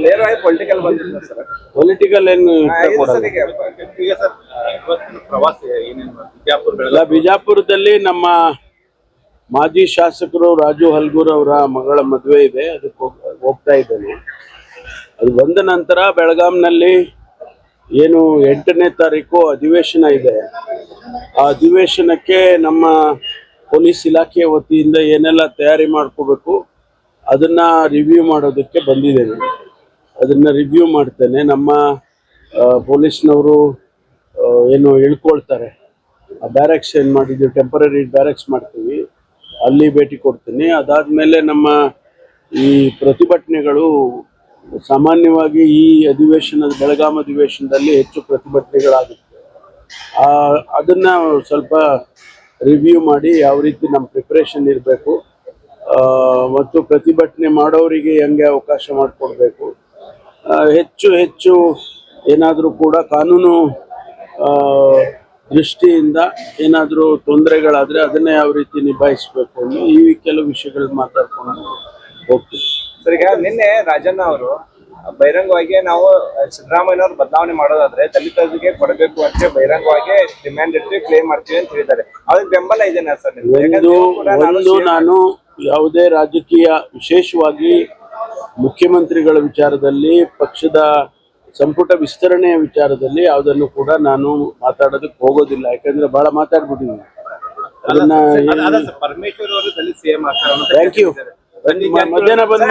ನೇರವಾಗಿ ಪೊಲಿಟಿಕಲ್ ಬಂದಿಲ್ಲ sir. Political ಏನು ಈಗ ಸರ್ ಪ್ರವಾಸ ಏನೇನು ಬಿಜಾಪುರದಲ್ಲಿ ನಮ್ಮ ಮಾಜಿ ಶಾಸಕರು ರಾಜು ಹಲ್ಗೂರ್ ಅವರ ಮಗಳ ಮದುವೆ ಇದೆ, ಅದಕ್ಕೆ ಹೋಗ್ತಾ ಇದ್ದೇನೆ. ಅದು ಬಂದ ನಂತರ ಬೆಳಗಾಂನಲ್ಲಿ ಏನು 8ನೇ ತಾರೀಕು ಅಧಿವೇಶನ ಇದೆ. ಆ ಅಧಿವೇಶನಕ್ಕೆ ನಮ್ಮ ಪೊಲೀಸ್ ಇಲಾಖೆ ವತಿಯಿಂದ ಏನೆಲ್ಲ ತಯಾರಿ ಮಾಡ್ಕೋಬೇಕು ಅದನ್ನ ರಿವ್ಯೂ ಮಾಡೋದಕ್ಕೆ ಬಂದಿದ್ದೇನೆ. ಅದನ್ನ ರಿವ್ಯೂ ಮಾಡ್ತೇನೆ. ನಮ್ಮ ಪೊಲೀಸ್ನವರು ಏನು ಇಳ್ಕೊಳ್ತಾರೆ, ಆ ಬ್ಯಾರಕ್ಸ್ ಏನು ಮಾಡಿದ್ದೀವಿ, ಟೆಂಪರರಿ ಬ್ಯಾರಕ್ಸ್ ಮಾಡ್ತೀವಿ, ಅಲ್ಲಿ ಭೇಟಿ ಕೊಡ್ತೀನಿ. ಅದಾದಮೇಲೆ ನಮ್ಮ ಈ ಪ್ರತಿಭಟನೆಗಳು ಸಾಮಾನ್ಯವಾಗಿ ಈ ಬೆಳಗಾಂ ಅಧಿವೇಶನದಲ್ಲಿ ಹೆಚ್ಚು ಪ್ರತಿಭಟನೆಗಳಾಗುತ್ತೆ. ಅದನ್ನ ಸ್ವಲ್ಪ ರಿವ್ಯೂ ಮಾಡಿ ಯಾವ ರೀತಿ ನಮ್ಮ ಪ್ರಿಪ್ರೇಷನ್ ಇರಬೇಕು ಮತ್ತು ಪ್ರತಿಭಟನೆ ಮಾಡೋರಿಗೆ ಹೆಂಗೆ ಅವಕಾಶ ಮಾಡಿಕೊಡ್ಬೇಕು, ಹೆಚ್ಚು ಏನಾದರೂ ಕೂಡ ಕಾನೂನು ದೃಷ್ಟಿಯಿಂದ ಏನಾದರೂ ತೊಂದರೆಗಳಾದರೆ ಅದನ್ನೇ ಯಾವ ರೀತಿ ನಿಭಾಯಿಸಬೇಕು ಅನ್ನೋ ಈ ಕೆಲವು ವಿಷಯಗಳು ಮಾತಾಡ್ಕೊಂಡು ಹೋಗ್ತೀವಿ. ಸರ್, ಈಗ ನಿನ್ನೆ ರಾಜಣ್ಣ ಅವರು ಬಹಿರಂಗವಾಗಿ ನಾವು ಸಿದ್ದರಾಮಯ್ಯನವ್ರು ಬದಲಾವಣೆ ಮಾಡೋದಾದ್ರೆ ದಲಿತರಿಗೆ ಕೊಡಬೇಕು ಅಂತ ಬಹಿರಂಗವಾಗಿ ಡಿಮ್ಯಾಂಡ್ ಇಟ್ಟು ಕ್ಲೇಮ್ ಮಾಡ್ತೀವಿ ಅಂತ ಹೇಳಿದ್ದಾರೆ. ಅದಕ್ಕೆ ಬೆಂಬಲ ಇದೆನಾ ಸರ್? ಒಂದು ನಾನು ಯಾವುದೇ ರಾಜಕೀಯ, ವಿಶೇಷವಾಗಿ ಮುಖ್ಯಮಂತ್ರಿಗಳ ವಿಚಾರದಲ್ಲಿ, ಪಕ್ಷದ ಸಂಪುಟ ವಿಸ್ತರಣೆಯ ವಿಚಾರದಲ್ಲಿ ಯಾವುದನ್ನು ಕೂಡ ನಾನು ಮಾತಾಡೋದಕ್ಕೆ ಹೋಗೋದಿಲ್ಲ. ಯಾಕಂದ್ರೆ ಬಹಳ ಮಾತಾಡ್ಬಿಟ್ಟಿದ್ದೀನಿ. ಅದನ್ನ ಪರಮೇಶ್ವರ್ ಅವರು ದಲಿತ ಸಿಎಂ ಆಗ್ತಾರೆ. Thank you. ಮಧ್ಯಾಹ್ನ ಬಂದು